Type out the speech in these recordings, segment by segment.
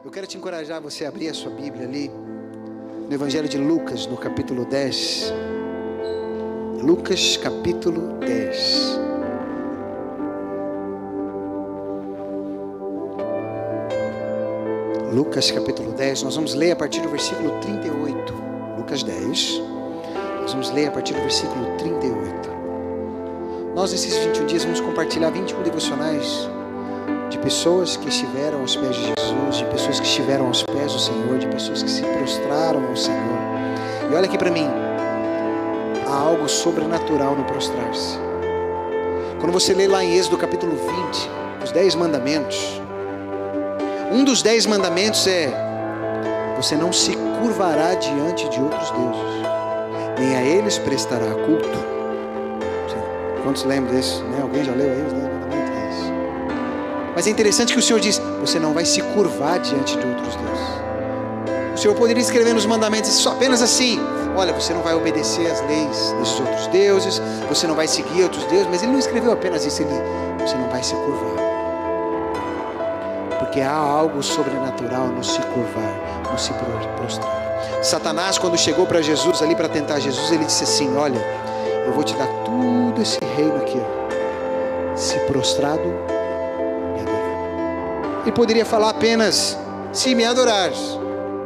Eu quero te encorajar a você abrir a sua Bíblia ali, no Evangelho de Lucas, no capítulo 10. Lucas, capítulo 10. Lucas, capítulo 10. Nós vamos ler a partir do versículo 38. Lucas 10. Nós vamos ler a partir do versículo 38. Nós, nesses 21 dias, vamos compartilhar 21 devocionais de pessoas que estiveram aos pés de Jesus, de pessoas que estiveram aos pés do Senhor, de pessoas que se prostraram ao Senhor. E olha aqui para mim, há algo sobrenatural no prostrar-se. Quando você lê lá em Êxodo capítulo 20, os 10 mandamentos, um dos 10 mandamentos é: você não se curvará diante de outros deuses, nem a eles prestará culto. Quantos lembram desse? Né? Alguém já leu aí os 10 mandamentos? Mas é interessante que o Senhor diz: você não vai se curvar diante de outros deuses. O Senhor poderia escrever nos mandamentos só apenas assim: olha, você não vai obedecer às leis desses outros deuses, você não vai seguir outros deuses. Mas Ele não escreveu apenas isso, você não vai se curvar. Porque há algo sobrenatural no se curvar, no se prostrar. Satanás, quando chegou para Jesus ali para tentar Jesus, ele disse assim: olha, eu vou te dar tudo esse reino aqui, ó, se prostrado me adorar. Ele poderia falar apenas: se me adorares.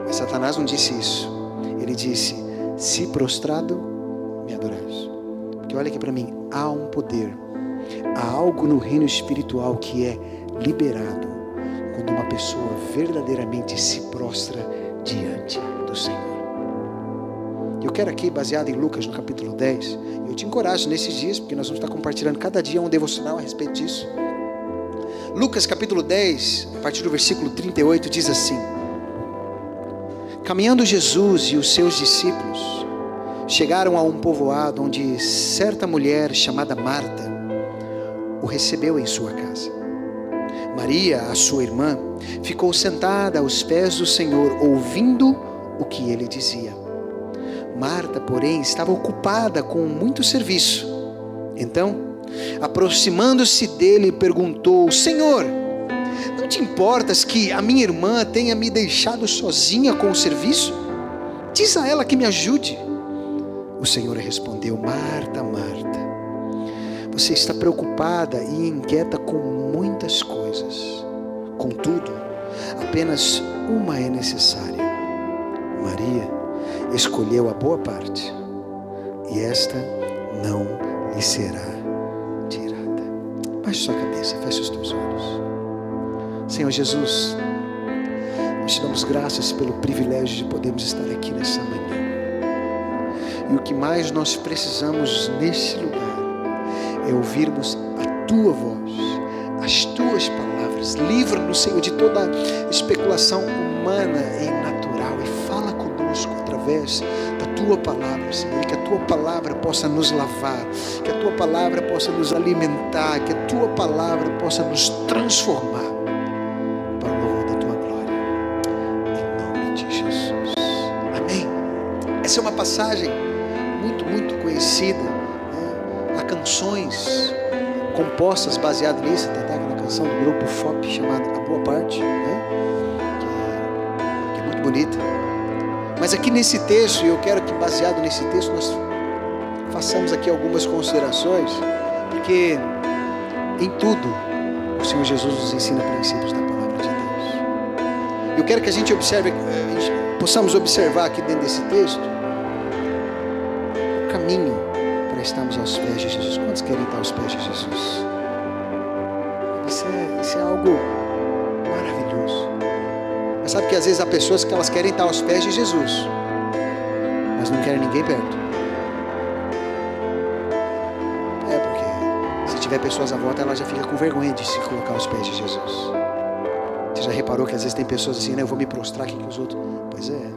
Mas Satanás não disse isso. Ele disse: se prostrado me adorares. Porque olha aqui para mim, há um poder, há algo no reino espiritual que é liberado quando uma pessoa verdadeiramente se prostra diante do Senhor. Eu quero aqui, baseado em Lucas no capítulo 10, eu te encorajo nesses dias, porque nós vamos estar compartilhando cada dia um devocional a respeito disso. Lucas capítulo 10, a partir do versículo 38, diz assim: caminhando Jesus e os seus discípulos chegaram a um povoado onde certa mulher chamada Marta o recebeu em sua casa. Maria, a sua irmã, ficou sentada aos pés do Senhor, ouvindo o que ele dizia. Marta, porém, estava ocupada com muito serviço. Então, aproximando-se dele, perguntou: Senhor, não te importas que a minha irmã tenha me deixado sozinha com o serviço? Diz a ela que me ajude. O Senhor respondeu: Marta, Marta, você está preocupada e inquieta com muitas coisas. Contudo, apenas uma é necessária. Maria escolheu a boa parte, e esta não lhe será tirada. Baixe sua cabeça, feche os teus olhos. Senhor Jesus, nós te damos graças pelo privilégio de podermos estar aqui nessa manhã. E o que mais nós precisamos nesse lugar é ouvirmos a tua voz, as tuas palavras. Livra-nos, Senhor, de toda especulação humana e natural, e fala conosco através da tua palavra, Senhor, e que a tua palavra possa nos lavar, que a tua palavra possa nos alimentar, que a tua palavra possa nos transformar para o louvor da tua glória, em nome de Jesus, amém. Essa é uma passagem muito conhecida, né? Há canções compostas baseadas nisso, até na canção do grupo FOP chamada A Boa Parte, né? que é muito bonita. Mas aqui nesse texto, e eu quero que baseado nesse texto nós façamos aqui algumas considerações, porque em tudo o Senhor Jesus nos ensina princípios da palavra de Deus. Eu quero que a gente observe, possamos observar aqui dentro desse texto o caminho para estarmos aos pés de Jesus. Quantos querem estar aos pés de Jesus? Isso é algo maravilhoso. Mas sabe que às vezes há pessoas que elas querem estar aos pés de Jesus, mas não querem ninguém perto. Porque se tiver pessoas à volta, ela já fica com vergonha de se colocar aos pés de Jesus. Você já reparou que às vezes tem pessoas assim, né? Eu vou me prostrar aqui com os outros. Pois é.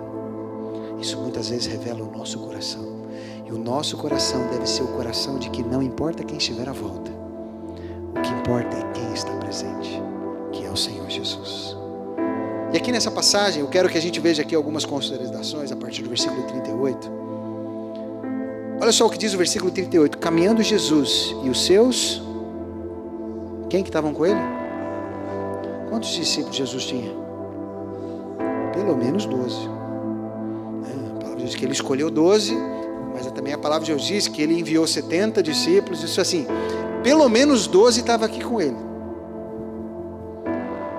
Isso muitas vezes revela o nosso coração. E o nosso coração deve ser o coração de que não importa quem estiver à volta, o que importa é quem está presente, que é o Senhor Jesus. E aqui nessa passagem, eu quero que a gente veja aqui algumas considerações a partir do versículo 38. Olha só o que diz o versículo 38. Caminhando Jesus e os seus... Quem que estavam com ele? Quantos discípulos Jesus tinha? pelo menos 12. A palavra diz que ele escolheu 12, mas também a palavra de Deus diz que ele enviou 70 discípulos. Isso assim, pelo menos 12 estavam aqui com ele.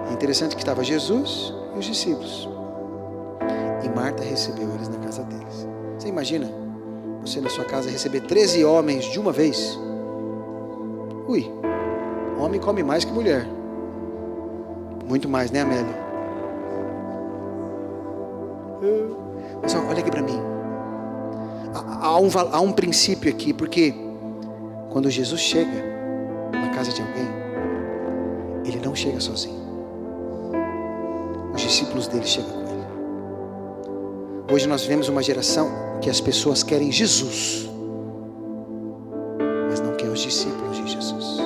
É interessante que estava Jesus e os discípulos. E Marta recebeu eles na casa deles. Você imagina você na sua casa receber 13 homens de uma vez? Ui, homem come mais que mulher. Muito mais, né, Amélia? Mas olha aqui para mim. Há um princípio aqui, porque quando Jesus chega na casa de alguém, ele não chega sozinho. Os discípulos dele chegam com ele. Hoje nós vivemos uma geração que as pessoas querem Jesus, mas não querem os discípulos de Jesus.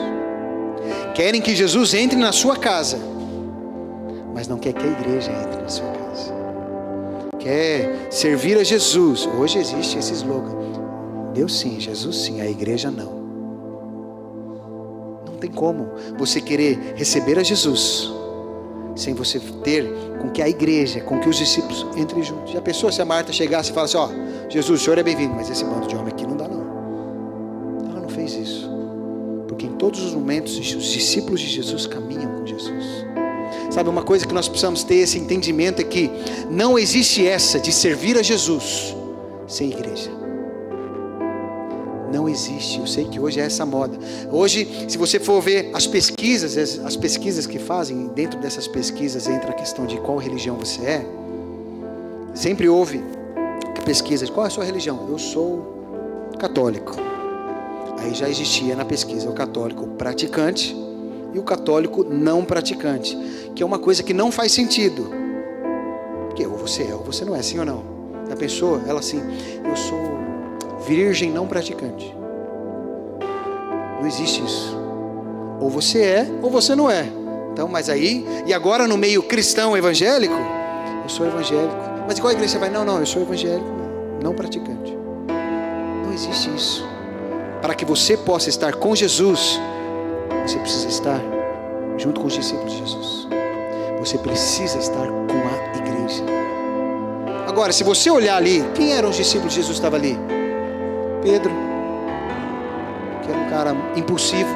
Querem que Jesus entre na sua casa, mas não quer que a igreja entre na sua casa. Quer servir a Jesus. Hoje existe esse slogan: Deus sim, Jesus sim, a igreja não. Não tem como você querer receber a Jesus sem você ter com que a igreja, com que os discípulos entrem juntos. Já pensou se a Marta chegasse e falasse: ó, Jesus, o senhor é bem-vindo, mas esse bando de homem aqui não dá não. Ela não fez isso, porque em todos os momentos os discípulos de Jesus caminham com Jesus. Sabe, uma coisa que nós precisamos ter esse entendimento é que não existe essa de servir a Jesus sem igreja. Não existe. Eu sei que hoje é essa moda. Hoje, se você for ver as pesquisas que fazem, dentro dessas pesquisas entra a questão de qual religião você é. Sempre houve pesquisa de qual é a sua religião. Eu sou católico. Aí já existia na pesquisa o católico praticante e o católico não praticante, que é uma coisa que não faz sentido, porque ou você é ou você não é, sim ou não? A pessoa, ela assim, eu sou virgem não praticante. Não existe isso. Ou você é ou você não é. Então, mas aí, e agora no meio cristão evangélico, eu sou evangélico. Mas qual igreja você vai? Não, eu sou evangélico não praticante. Não existe isso. Para que você possa estar com Jesus, você precisa estar junto com os discípulos de Jesus. Você precisa estar com a igreja. Agora, se você olhar ali, quem eram os discípulos de Jesus que estavam ali? Pedro, que era um cara impulsivo.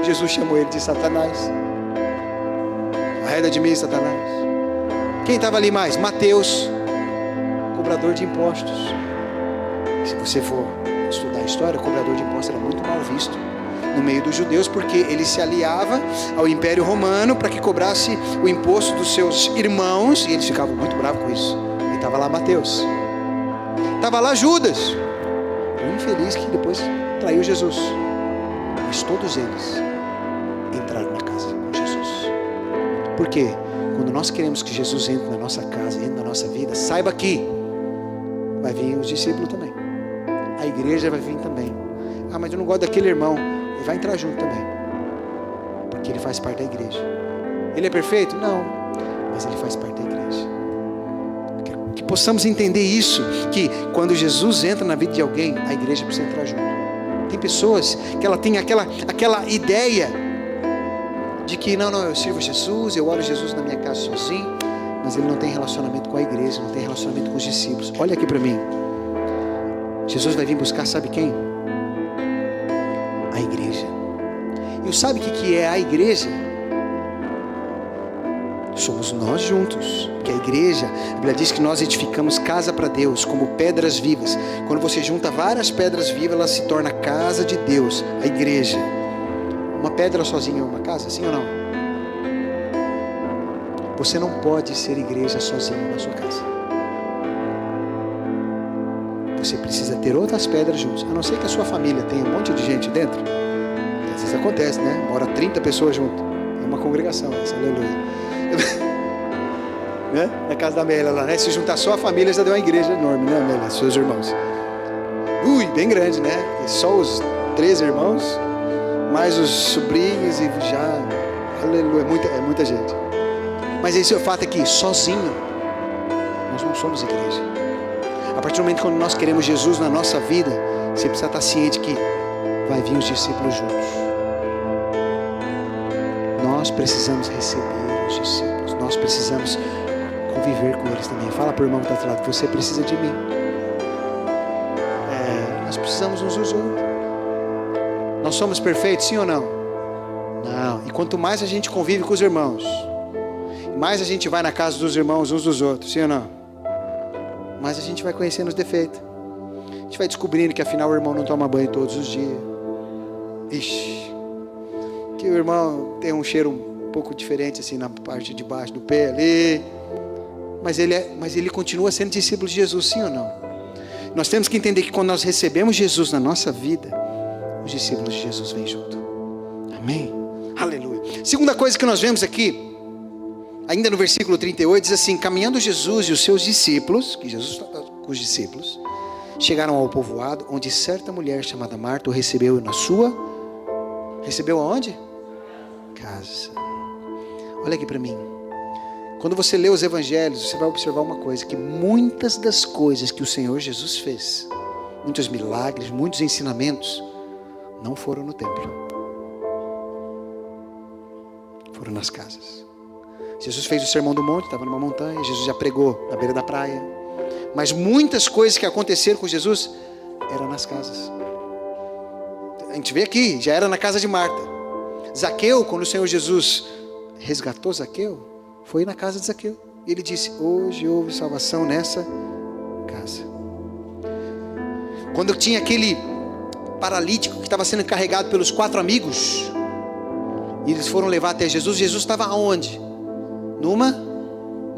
Jesus chamou ele de Satanás. Arreda de mim, Satanás. Quem estava ali mais? Mateus, cobrador de impostos. Se você for estudar a história, o cobrador de impostos era muito mal visto no meio dos judeus, porque ele se aliava ao Império Romano para que cobrasse o imposto dos seus irmãos, e eles ficavam muito bravos com isso. E estava lá Mateus, estava lá Judas, o infeliz que depois traiu Jesus. Mas todos eles entraram na casa com Jesus. Por quê? Quando nós queremos que Jesus entre na nossa casa, entre na nossa vida, saiba que vai vir os discípulos também, a igreja vai vir também. Ah, mas eu não gosto daquele irmão. Ele vai entrar junto também, porque ele faz parte da igreja. Ele é perfeito? Não, mas ele faz parte da igreja. Que possamos entender isso, que quando Jesus entra na vida de alguém, a igreja precisa entrar junto. Tem pessoas que ela tem aquela ideia de que não, eu sirvo Jesus, eu oro Jesus na minha casa sozinho, mas ele não tem relacionamento com a igreja, não tem relacionamento com os discípulos. Olha aqui para mim, Jesus vai vir buscar, sabe quem? A igreja. E sabe o que é a igreja? Somos nós juntos. Porque a igreja, a Bíblia diz que nós edificamos casa para Deus, como pedras vivas. Quando você junta várias pedras vivas, ela se torna casa de Deus, a igreja. Uma pedra sozinha é uma casa, sim ou não? Você não pode ser igreja sozinho na sua casa. Você precisa ter outras pedras juntos, a não ser que a sua família tenha um monte de gente dentro. Às vezes acontece, né? Mora 30 pessoas junto. É uma congregação essa, aleluia. Né? Na casa da Amélia lá, né? Se juntar só a família, já deu uma igreja enorme, né, Amélia? Seus irmãos. Bem grande, né? Só os 3 irmãos, mais os sobrinhos e já, aleluia, é muita gente. Mas esse é o fato aqui, sozinho, nós não somos igreja. A partir do momento quando nós queremos Jesus na nossa vida, você precisa estar ciente que vai vir os discípulos juntos. Nós precisamos receber os discípulos. Nós precisamos conviver com eles também. Fala para o irmão que está atrás, você precisa de mim. Nós precisamos uns dos outros. Nós somos perfeitos, sim ou não? Não. E quanto mais a gente convive com os irmãos, mais a gente vai na casa dos irmãos uns dos outros, sim ou não? Mais a gente vai conhecendo os defeitos. A gente vai descobrindo que afinal o irmão não toma banho todos os dias. Ixi, que o irmão tem um cheiro um pouco diferente assim na parte de baixo do pé ali. Mas ele continua sendo discípulo de Jesus, sim ou não? Nós temos que entender que quando nós recebemos Jesus na nossa vida, os discípulos de Jesus vêm junto. Amém? Aleluia. Segunda coisa que nós vemos aqui, ainda no versículo 38, diz assim: caminhando Jesus e os seus discípulos, que Jesus estava com os discípulos, chegaram ao povoado, onde certa mulher chamada Marta o recebeu na sua... Recebeu aonde? Casa. Olha aqui para mim. Quando você lê os evangelhos, você vai observar uma coisa, que muitas das coisas que o Senhor Jesus fez, muitos milagres, muitos ensinamentos, não foram no templo. Foram nas casas. Jesus fez o sermão do monte, estava numa montanha, Jesus já pregou na beira da praia. Mas muitas coisas que aconteceram com Jesus eram nas casas. A gente vê aqui, já era na casa de Marta. Zaqueu, quando o Senhor Jesus resgatou Zaqueu, foi na casa de Zaqueu. E ele disse: hoje houve salvação nessa casa. Quando tinha aquele paralítico que estava sendo carregado pelos 4 amigos, e eles foram levar até Jesus, Jesus estava aonde? Numa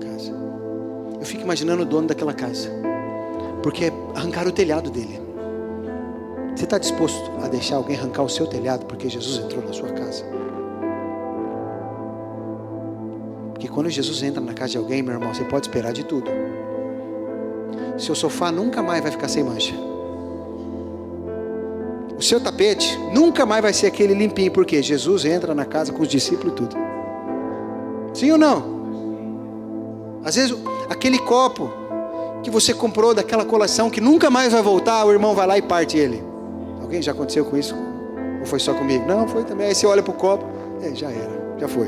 casa. Eu fico imaginando o dono daquela casa, porque arrancaram o telhado dele. Você está disposto a deixar alguém arrancar o seu telhado porque Jesus entrou na sua casa? Porque quando Jesus entra na casa de alguém, meu irmão, você pode esperar de tudo. Seu sofá nunca mais vai ficar sem mancha. O seu tapete nunca mais vai ser aquele limpinho, porque Jesus entra na casa com os discípulos e tudo. Sim ou não? Às vezes aquele copo que você comprou daquela coleção que nunca mais vai voltar, o irmão vai lá e parte ele. Alguém já aconteceu com isso? Ou foi só comigo? Não, foi também. Aí você olha para o copo, já era, já foi.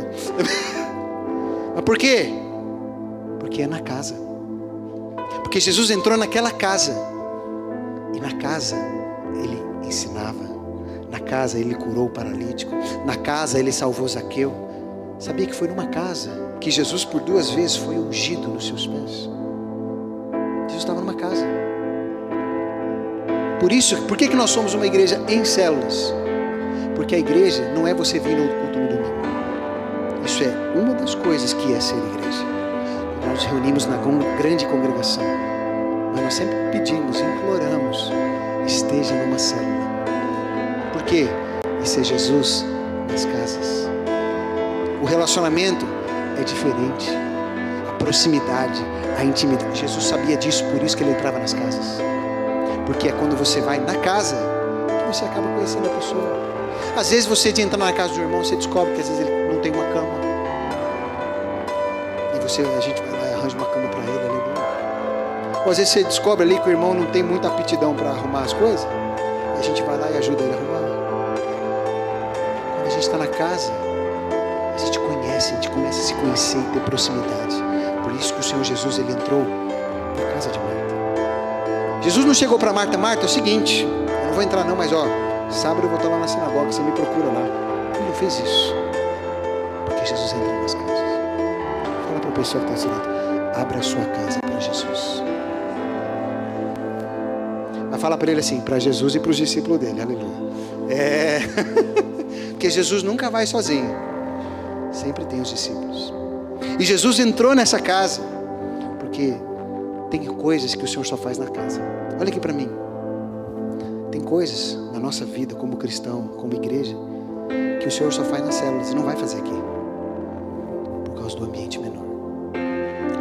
Mas por quê? Porque é na casa. Porque Jesus entrou naquela casa, e na casa ele ensinava, na casa ele curou o paralítico, na casa ele salvou Zaqueu. Sabia que foi numa casa que Jesus por 2 vezes foi ungido nos seus pés? Jesus estava numa casa. Por que nós somos uma igreja em células? Porque a igreja não é você vir no culto no domingo. Isso é uma das coisas que é ser igreja. Nós nos reunimos na grande congregação, mas nós sempre pedimos, imploramos, esteja numa célula. Por quê? Isso é Jesus nas casas. O relacionamento é diferente. A proximidade, a intimidade. Jesus sabia disso, por isso que ele entrava nas casas. Porque é quando você vai na casa que você acaba conhecendo a pessoa. Às vezes você entra na casa do irmão, você descobre que às vezes ele não tem uma cama. E a gente vai lá e arranja uma cama para ele, aleluia. Ou às vezes você descobre ali que o irmão não tem muita aptidão para arrumar as coisas, e a gente vai lá e ajuda ele a arrumar. Quando a gente está na casa, a gente conhece, a gente começa a se conhecer e ter proximidade. Por isso que o Senhor Jesus, ele entrou na casa de Marta. Jesus não chegou para Marta: Marta, é o seguinte, eu não vou entrar não, mas sábado eu vou estar lá na sinagoga, você me procura lá. Ele não fez isso, porque Jesus entrou nas casas. Fala para a pessoa que está ensinando: abra a sua casa para Jesus. Mas fala para ele assim: para Jesus e para os discípulos dele, aleluia. Porque Jesus nunca vai sozinho, sempre tem os discípulos. E Jesus entrou nessa casa porque tem coisas que o Senhor só faz na casa. Olha aqui para mim. Tem coisas na nossa vida como cristão, como igreja, que o Senhor só faz nas células e não vai fazer aqui, por causa do ambiente menor.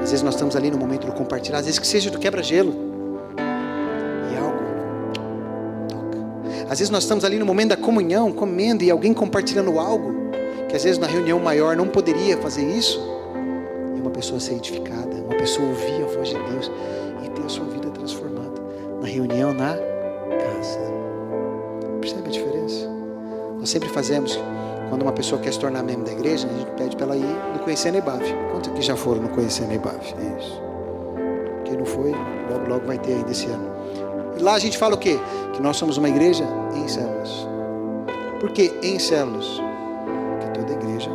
Às vezes nós estamos ali no momento do compartilhar, às vezes que seja do quebra-gelo, e algo toca. Às vezes nós estamos ali no momento da comunhão, comendo, e alguém compartilhando algo, que às vezes na reunião maior não poderia fazer isso, e uma pessoa ser edificada, uma pessoa ouvir a voz de Deus e ter a sua vida transformada. Na reunião, na casa. Percebe a diferença? Nós sempre fazemos Quando uma pessoa quer se tornar membro da igreja, a gente pede para ela ir no Conhecer a Nebav. Quantos aqui já foram no Conhecer a Nebav? É isso. Quem não foi, logo vai ter ainda esse ano. E lá a gente fala o quê? Que nós somos uma igreja em células. Por que em células? Porque toda igreja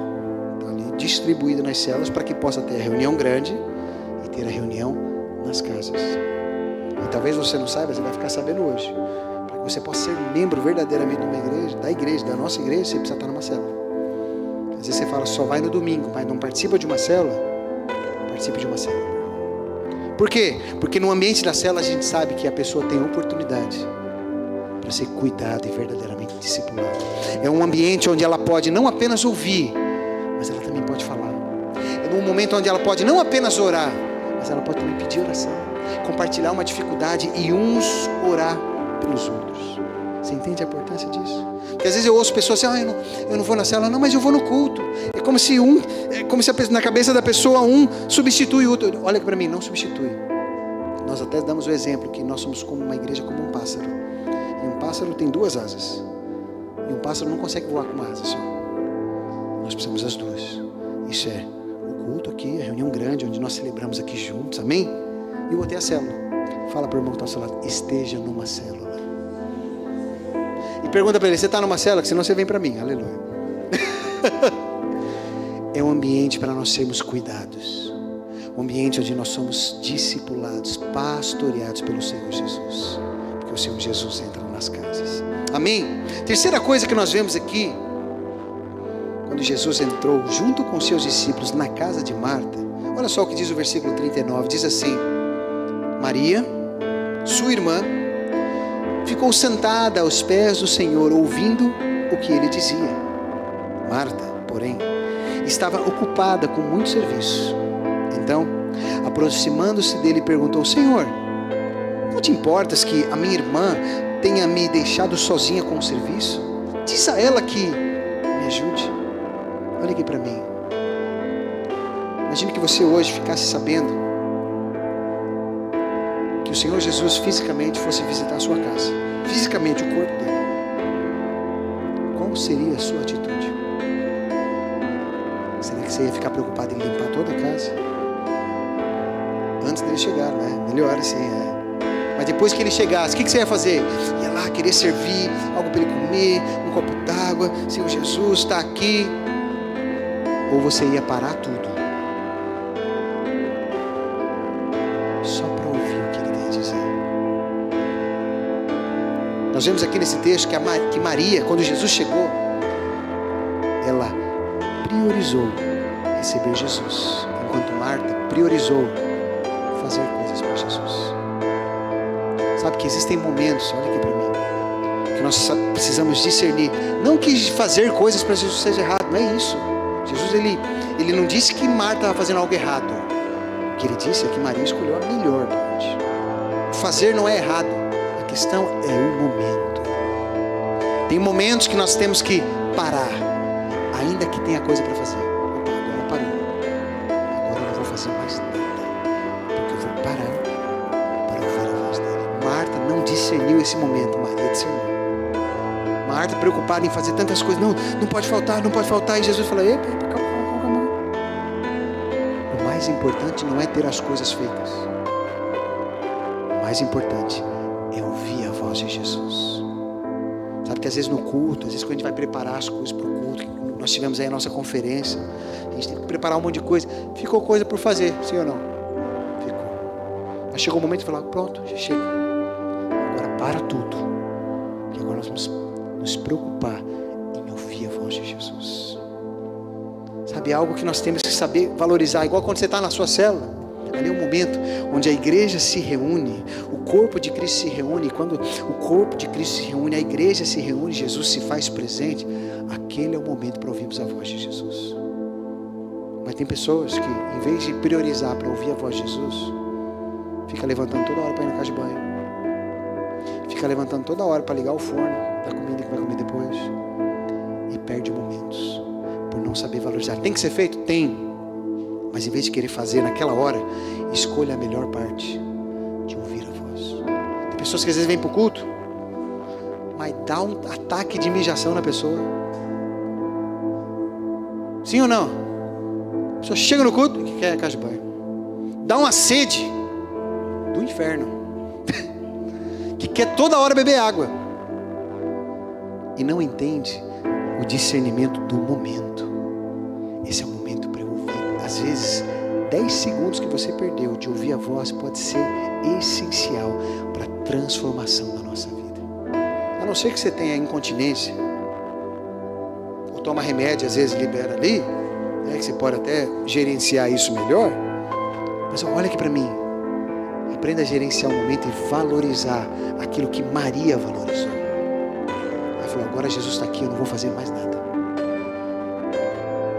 está ali distribuída nas células para que possa ter a reunião grande e ter a reunião nas casas. E talvez você não saiba, você vai ficar sabendo hoje. Para que você possa ser membro verdadeiramente de uma igreja, da nossa igreja, você precisa estar numa célula. Às vezes você fala, só vai no domingo, mas não participa de uma célula. Participe de uma célula. Por quê? Porque no ambiente da célula a gente sabe que a pessoa tem oportunidade para ser cuidada e verdadeiramente discipulada. É um ambiente onde ela pode não apenas ouvir, mas ela também pode falar. É um momento onde ela pode não apenas orar, mas ela pode também pedir oração, compartilhar uma dificuldade e uns orar pelos outros. Você entende a importância disso? Porque às vezes eu ouço pessoas assim, eu não vou na célula, não, mas eu vou no culto. É como se na cabeça da pessoa um substitui o outro. Olha para mim, não substitui. Nós até damos o exemplo que nós somos como uma igreja, como um pássaro. E um pássaro tem duas asas. E um pássaro não consegue voar com uma asa só. Nós precisamos das duas. Isso é o culto aqui, a reunião grande, onde nós celebramos aqui juntos, amém? E o outro é a célula. Fala para o irmão que está ao seu lado, esteja numa célula. E pergunta para ele, você está numa célula? Que senão você vem para mim, aleluia. É um ambiente para nós sermos cuidados. Um ambiente onde nós somos discipulados, pastoreados pelo Senhor Jesus. Porque o Senhor Jesus entra nas casas. Amém? Terceira coisa que nós vemos aqui, quando Jesus entrou junto com seus discípulos na casa de Marta, olha só o que diz o versículo 39, diz assim, Maria, sua irmã, ficou sentada aos pés do Senhor, ouvindo o que ele dizia. Marta, porém, estava ocupada com muito serviço. Então, aproximando-se dele, perguntou, Senhor, não te importas que a minha irmã tenha me deixado sozinha com o serviço? Diz a ela que me ajude. Olha aqui para mim. Imagine que você hoje ficasse sabendo que o Senhor Jesus fisicamente fosse visitar a sua casa. Fisicamente, o corpo dele. Qual seria a sua atitude? Será que você ia ficar preocupado em limpar toda a casa? Antes dele chegar, né? Melhor assim, Mas depois que ele chegasse, o que você ia fazer? Ia lá querer servir algo para ele comer, um copo d'água. Senhor Jesus está aqui. Ou você ia parar tudo só para ouvir o que ele tem a dizer? Nós vemos aqui nesse texto que Maria, quando Jesus chegou, ela priorizou receber Jesus, enquanto Marta priorizou fazer coisas para Jesus. Sabe que existem momentos, olha aqui para mim, que nós precisamos discernir. Não que fazer coisas para Jesus seja errado, não é isso. Jesus, ele não disse que Marta estava fazendo algo errado. O que ele disse é que Maria escolheu a melhor parte. Fazer não é errado. A questão é o momento. Tem momentos que nós temos que parar, ainda que tenha coisa para fazer. Opa, agora parou. Agora eu não vou fazer mais nada, porque eu vou parar para ouvir a voz dele. Marta não discerniu esse momento, Maria discerniu. Marta preocupada em fazer tantas coisas, não pode faltar, e Jesus falou, calma. O mais importante não é ter as coisas feitas. O mais importante é ouvir a voz de Jesus. Sabe que às vezes no culto, às vezes quando a gente vai preparar as coisas para o culto, nós tivemos aí a nossa conferência, a gente tem que preparar um monte de coisa, ficou coisa por fazer, sim ou não? Ficou. Mas chegou o momento de falar, pronto, já chega. Agora para tudo, que agora nós vamos nos preocupar em ouvir a voz de Jesus. Sabe, algo que nós temos que saber valorizar, igual quando você está na sua célula, ali é um momento onde a igreja se reúne, o corpo de Cristo se reúne, e quando o corpo de Cristo se reúne, a igreja se reúne, Jesus se faz presente, aquele é o momento para ouvirmos a voz de Jesus. Mas tem pessoas que, em vez de priorizar para ouvir a voz de Jesus, fica levantando toda hora para ir na casa de banho, fica levantando toda hora para ligar o forno da comida que vai comer depois, e perde momentos por não saber valorizar. Tem que ser feito? Tem. Mas em vez de querer fazer naquela hora, escolha a melhor parte, de ouvir a voz. Tem pessoas que às vezes vêm para o culto, mas dá um ataque de mijação na pessoa. Sim ou não? A pessoa chega no culto e quer casa de banho. Dá uma sede do inferno. Que quer toda hora beber água. E não entende o discernimento do momento. Esse é o momento para eu ouvir. Às vezes, 10 segundos que você perdeu de ouvir a voz pode ser essencial para a transformação da nossa vida. A não ser que você tenha incontinência, ou toma remédio, às vezes libera ali, né, que você pode até gerenciar isso melhor. Mas olha aqui para mim. Aprenda a gerenciar o momento e valorizar aquilo que Maria valorizou. Ela falou, agora Jesus está aqui, eu não vou fazer mais nada.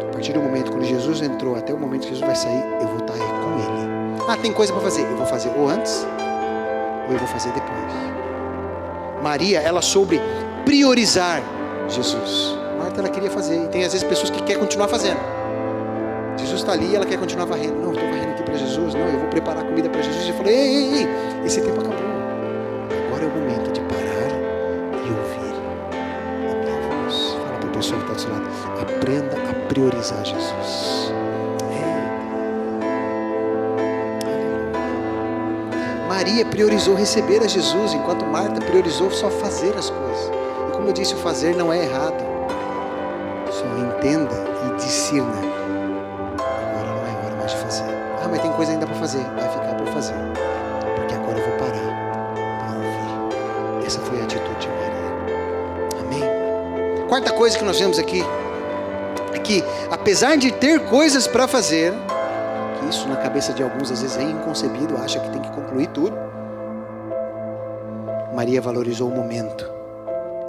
A partir do momento, quando Jesus entrou, até o momento que Jesus vai sair, eu vou estar aí com Ele. Ah, tem coisa para fazer. Eu vou fazer ou antes, ou eu vou fazer depois. Maria, ela soube priorizar Jesus. Marta, ela queria fazer. E tem às vezes pessoas que querem continuar fazendo. Jesus está ali e ela quer continuar varrendo. Não, eu estou varrendo aqui para Jesus. Não, eu vou preparar comida para Jesus. E eu falei, ei, esse tempo acabou. Agora é o momento de parar e ouvir a minha voz. Fala para a pessoa que está do seu lado. Aprenda a priorizar Jesus. Maria priorizou receber a Jesus, enquanto Marta priorizou só fazer as coisas. E como eu disse, o fazer não é errado. Só entenda e discirna. Agora não é hora mais de fazer. Ah, mas tem coisa ainda para fazer. Vai ficar por fazer. Porque agora eu vou parar para ouvir. Essa foi a atitude de Maria. Amém? Quarta coisa que nós vemos aqui é que, apesar de ter coisas para fazer, que isso na cabeça de alguns às vezes é inconcebido, acha que tem que concluir tudo, Maria valorizou o momento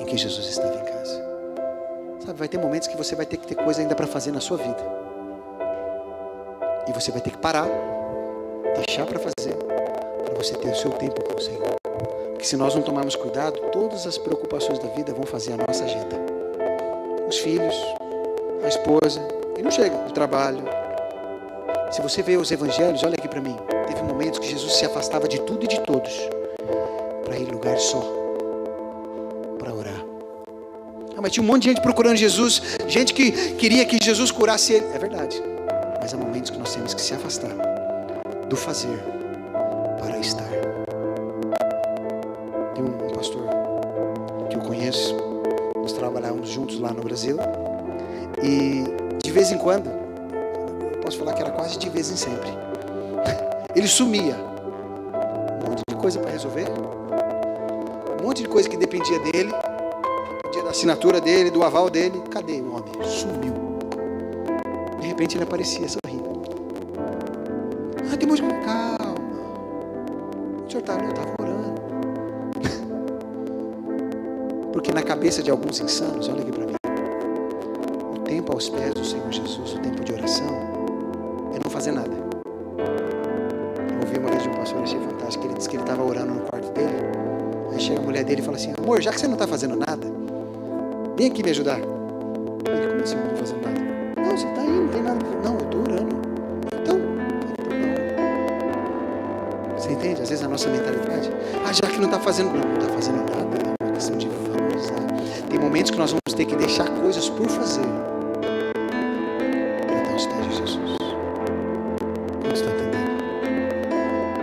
em que Jesus estava em casa. Sabe, vai ter momentos que você vai ter que ter coisa ainda para fazer na sua vida. E você vai ter que parar, deixar para fazer, para você ter o seu tempo com o Senhor. Porque se nós não tomarmos cuidado, todas as preocupações da vida vão fazer a nossa agenda. Os filhos, a esposa, e não chega, o trabalho. Se você vê os evangelhos, olha aqui para mim. Teve momentos que Jesus se afastava de tudo e de todos para ir em lugar só, para orar. Ah, mas tinha um monte de gente procurando Jesus, gente que queria que Jesus curasse ele. É verdade, mas há momentos que nós temos que se afastar do fazer para estar. Tem um pastor que eu conheço, nós trabalhávamos juntos lá no Brasil, e de vez em quando, eu posso falar que era quase de vez em sempre, ele sumia. Um monte de coisa para resolver, um monte de coisa que dependia dele, dependia da assinatura dele, do aval dele. Cadê o homem? Sumiu. De repente ele aparecia sorrindo. Ah, tem música. Calma. O senhor estava orando. Porque na cabeça de alguns insanos, olha aqui para mim, o tempo aos pés do Senhor Jesus, o tempo de oração, é não fazer nada. Eu ouvi uma vez de um pastor, achei fantástico, ele disse que ele estava orando no quarto dele. Aí chega a mulher dele e fala assim, amor, já que você não está fazendo nada, vem aqui me ajudar. Ele começou a não fazer nada. Não, você está aí, não tem nada. Não, eu estou orando. Então, não. Você entende? Às vezes a nossa mentalidade, já que não está fazendo, não está fazendo nada, é uma questão de valorizar. Tem momentos que nós vamos ter que deixar coisas por fazer para dar os pés de Jesus. Não está entendendo?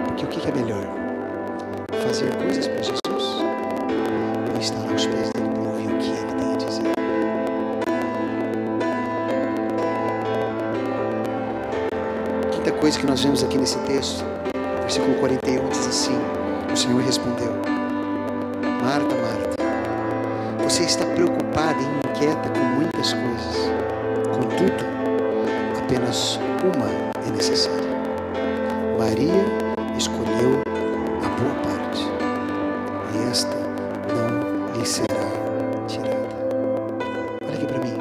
Porque o que é melhor? Fazer coisas para Jesus ou estar aos pés dele para ouvir o que ele tem a dizer? Quinta coisa que nós vemos aqui nesse texto, versículo 41, diz assim: o Senhor respondeu, Marta, Marta, você está preocupada e inquieta com muitas coisas. Contudo, apenas uma é necessária. Maria escolheu a boa parte, e esta não lhe será tirada. Olha aqui para mim.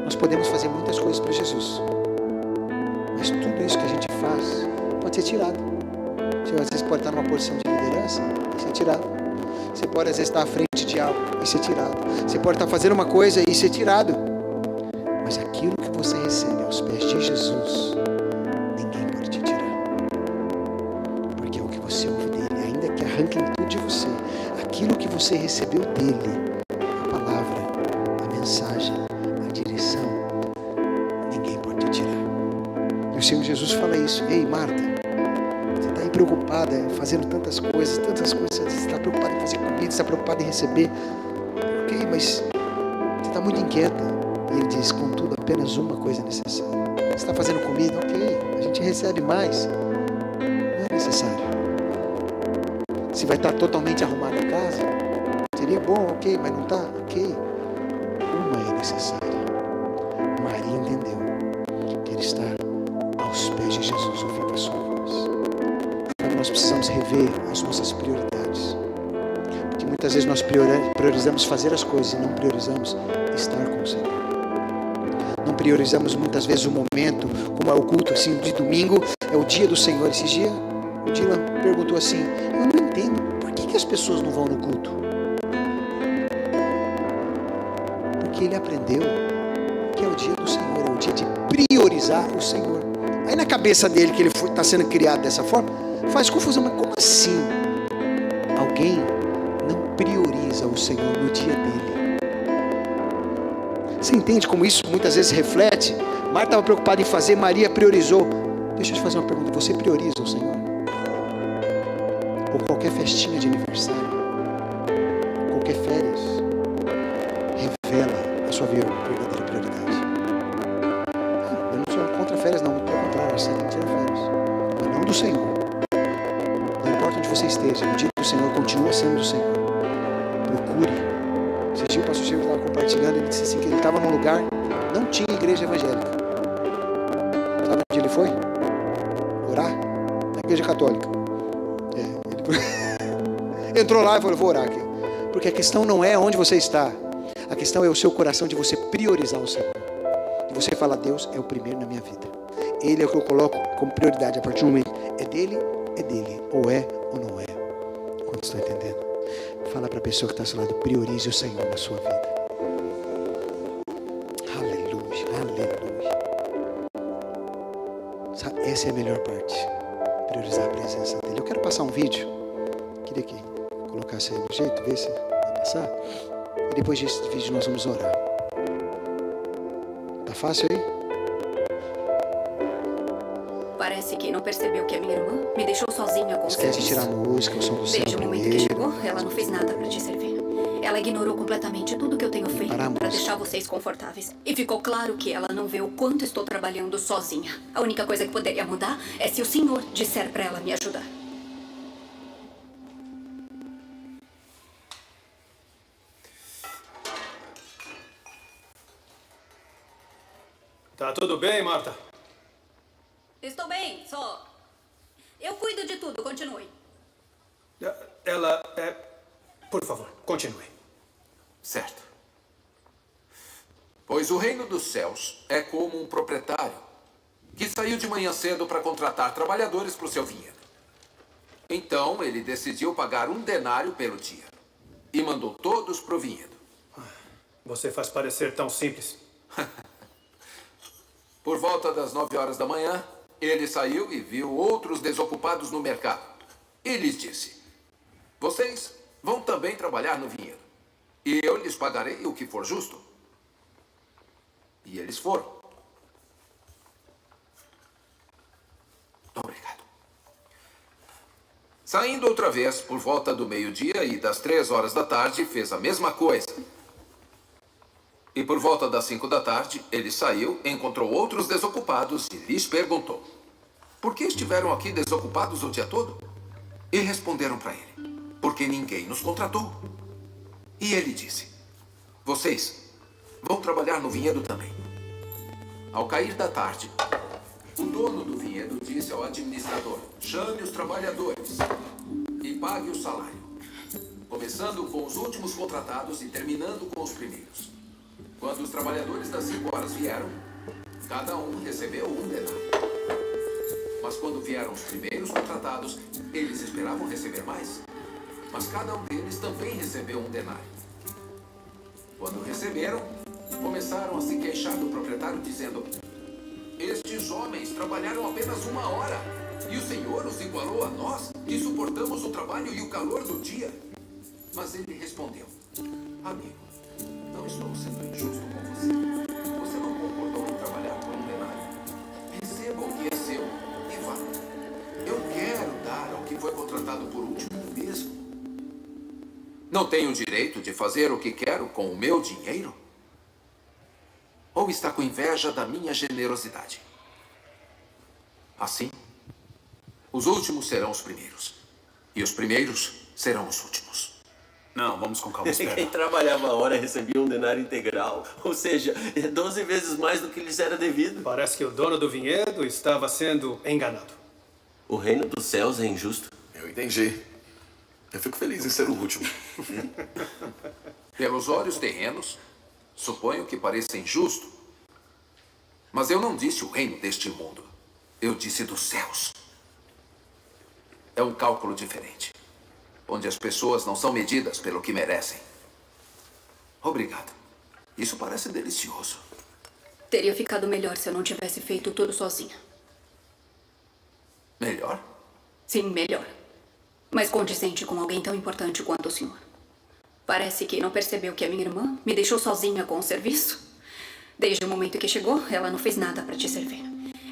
Nós podemos fazer muitas coisas para Jesus, mas tudo isso que a gente faz pode ser tirado. Você às vezes pode estar numa posição de liderança e ser tirado. Você pode às vezes estar à frente de algo e ser tirado. Você pode estar fazendo uma coisa e ser tirado. Mas aquilo que você recebe aos pés de Jesus, ninguém pode te tirar. Porque é o que você ouve dele, ainda que arranquem tudo de você, aquilo que você recebeu dele, a palavra, a mensagem, a direção, ninguém Jesus fala isso: ei, Marta, você está aí preocupada, fazendo tantas coisas, você está preocupada em fazer comida, você está preocupada em receber. Ok, mas você está muito inquieta. E ele diz: contudo, apenas uma coisa é necessária. Você está fazendo comida? Ok, a gente recebe mais. Não é necessário. Se vai estar totalmente arrumado a casa, seria bom, ok, mas não está, ok. Uma é necessária. Maria entendeu que ele está aos pés de Jesus, ouvindo a sua voz. Então nós precisamos rever as nossas prioridades. Porque muitas vezes nós priorizamos fazer as coisas e não priorizamos estar com o Senhor. Não priorizamos muitas vezes o momento, como é o culto assim, de domingo, é o dia do Senhor. Esses dias o Dylan perguntou assim: eu não entendo, por que as pessoas não vão no culto? Porque ele aprendeu que é o dia do Senhor, é o dia de priorizar o Senhor. Aí na cabeça dele, que ele está sendo criado dessa forma, faz confusão. Mas como assim alguém não prioriza o Senhor no dia dele? Você entende como isso muitas vezes reflete? Marta estava preocupada em fazer, Maria priorizou. Deixa eu te fazer uma pergunta: você prioriza o Senhor? Ou qualquer festinha de aniversário, qualquer férias, revela a sua verdadeira prioridade. Eu não sou contra férias, não, pelo contrário, você tem que tirar férias, mas não do Senhor. Não importa onde você esteja, o dia do Senhor continua sendo do Senhor. Procure. Esse dia o pastor Chico estava compartilhando, ele disse assim, que ele estava num lugar, não tinha igreja evangélica. Sabe onde ele foi? Orar? Na igreja católica. Ele entrou lá e falou: vou orar aqui. Porque a questão não é onde você está, a questão é o seu coração, de você priorizar o Senhor, de você falar: Deus é o primeiro na minha vida, Ele é o que eu coloco como prioridade. A partir do momento, é dele, ou é ou não é. Quanto estão entendendo? Fala para a pessoa que está ao seu lado: priorize o Senhor na sua vida. Aleluia, aleluia. Essa é a melhor parte, priorizar a presença dele. Eu quero passar um vídeo, queria que colocasse aí no jeito, ver se vai passar. E depois desse vídeo nós vamos orar. Tá fácil aí? Parece que não percebeu que a minha irmã me deixou sozinha com Esquece de vocês. tirar a música, o som do céu Desde o momento que chegou, ela não fez nada para te servir. Ela ignorou completamente tudo que eu tenho feito para deixar vocês confortáveis. E ficou claro que ela não vê o quanto estou trabalhando sozinha. A única coisa que poderia mudar é se o senhor disser para ela me ajudar. Tá tudo bem, Marta? Estou bem, só... Eu cuido de tudo, continue. Por favor, continue. Certo. Pois o reino dos céus é como um proprietário que saiu de manhã cedo para contratar trabalhadores para o seu vinhedo. Então ele decidiu pagar 1 denário pelo dia e mandou todos para o vinhedo. Você faz parecer tão simples. Por volta das 9 horas da manhã, ele saiu e viu outros desocupados no mercado. E lhes disse: vocês vão também trabalhar no vinhedo, e eu lhes pagarei o que for justo. E eles foram. Obrigado. Saindo outra vez, por volta do meio-dia e das 3 horas da tarde, fez a mesma coisa. E por volta das 5 da tarde, ele saiu, encontrou outros desocupados e lhes perguntou: por que estiveram aqui desocupados o dia todo? E responderam para ele: porque ninguém nos contratou. E ele disse: vocês vão trabalhar no vinhedo também. Ao cair da tarde, o dono do vinhedo disse ao administrador: chame os trabalhadores e pague o salário, começando com os últimos contratados e terminando com os primeiros. Quando os trabalhadores das 5 horas vieram, cada um recebeu 1 denário. Mas quando vieram os primeiros contratados, eles esperavam receber mais. Mas cada um deles também recebeu 1 denário. Quando receberam, começaram a se queixar do proprietário, dizendo: estes homens trabalharam apenas 1 hora, e o Senhor os igualou a nós, que suportamos o trabalho e o calor do dia. Mas ele respondeu: amigo, não estou sendo injusto com você. Você não concordou em trabalhar por 1 denário. Receba o que é seu. guardado por último mesmo? Não tenho o direito de fazer o que quero com o meu dinheiro? Ou está com inveja da minha generosidade? Assim, os últimos serão os primeiros. E os primeiros serão os últimos. Não, vamos com calma, espera. Quem trabalhava a hora recebia um denário integral. Ou seja, 12 vezes mais do que lhes era devido. Parece que o dono do vinhedo estava sendo enganado. O reino dos céus é injusto. Eu entendi. Eu fico feliz em ser o último. Pelos olhos terrenos, suponho que pareça injusto. Mas eu não disse o reino deste mundo. Eu disse dos céus. É um cálculo diferente, onde as pessoas não são medidas pelo que merecem. Obrigado. Isso parece delicioso. Teria ficado melhor se eu não tivesse feito tudo sozinha. Melhor? Sim, melhor. Mas condizente com alguém tão importante quanto o senhor. Parece que não percebeu que a minha irmã me deixou sozinha com o serviço. Desde o momento que chegou, ela não fez nada para te servir.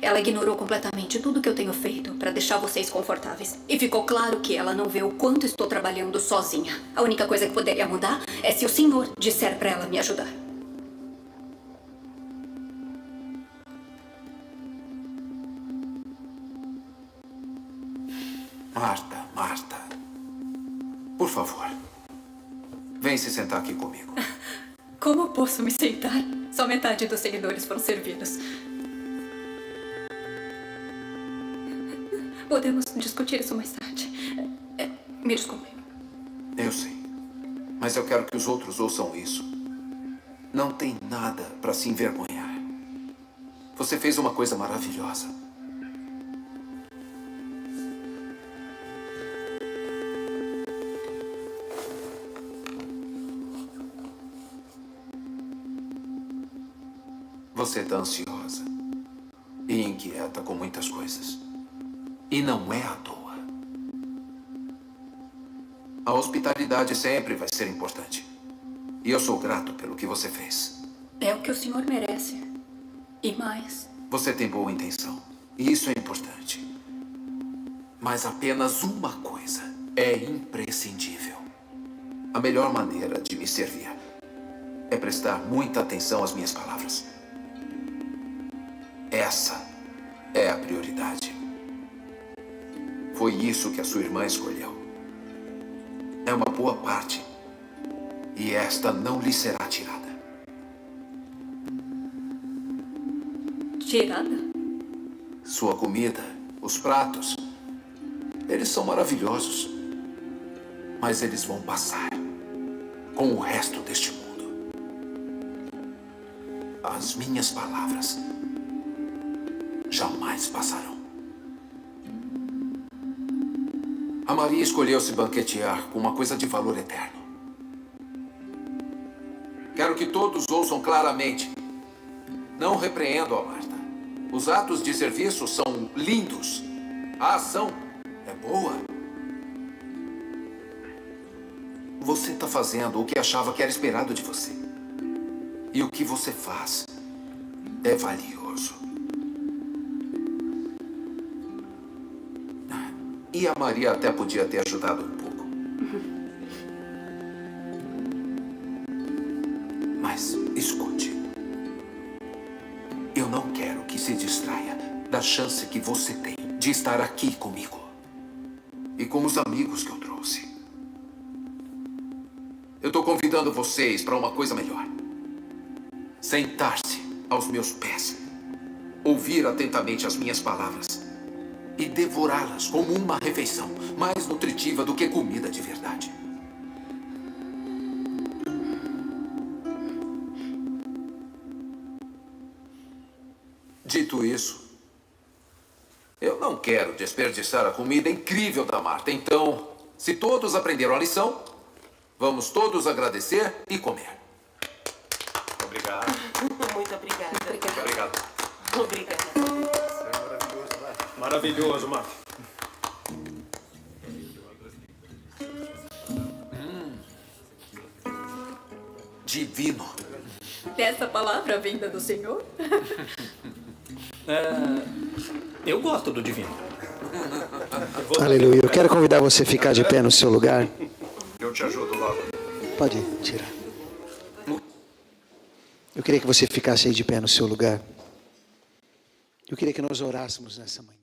Ela ignorou completamente tudo que eu tenho feito para deixar vocês confortáveis. E ficou claro que ela não vê o quanto estou trabalhando sozinha. A única coisa que poderia mudar é se o senhor disser para ela me ajudar. Marta. Por favor. Vem se sentar aqui comigo. Como posso me sentar? Só metade dos seguidores foram servidos. Podemos discutir isso mais tarde. Me desculpe. Eu sei. Mas eu quero que os outros ouçam isso. Não tem nada para se envergonhar. Você fez uma coisa maravilhosa. Você está ansiosa e inquieta com muitas coisas. E não é à toa. A hospitalidade sempre vai ser importante. E eu sou grato pelo que você fez. É o que o senhor merece. E mais. Você tem boa intenção. E isso é importante. Mas apenas uma coisa é imprescindível. A melhor maneira de me servir é prestar muita atenção às minhas palavras. Essa é a prioridade. Foi isso que a sua irmã escolheu. É uma boa parte. E esta não lhe será tirada. Tirada? Sua comida, os pratos, eles são maravilhosos. Mas eles vão passar com o resto deste mundo. As minhas palavras jamais passarão. A Maria escolheu se banquetear com uma coisa de valor eterno. Quero que todos ouçam claramente. Não repreendo a Marta. Os atos de serviço são lindos. A ação é boa. Você está fazendo o que achava que era esperado de você. E o que você faz é valioso. E a Maria até podia ter ajudado um pouco. Mas escute. Eu não quero que se distraia da chance que você tem de estar aqui comigo. E com os amigos que eu trouxe. Eu estou convidando vocês para uma coisa melhor. Sentar-se aos meus pés. Ouvir atentamente as minhas palavras. E devorá-las como uma refeição mais nutritiva do que comida de verdade. Dito isso, eu não quero desperdiçar a comida incrível da Marta. Então, se todos aprenderam a lição, vamos todos agradecer e comer. Obrigado. Muito obrigada. Obrigado. Obrigada. Maravilhoso, Marta. Divino. Essa palavra vinda do senhor? Eu gosto do divino. Aleluia. Eu quero convidar você a ficar de pé no seu lugar. Eu te ajudo logo. Pode tirar. Eu queria que você ficasse aí de pé no seu lugar. Eu queria que nós orássemos nessa manhã.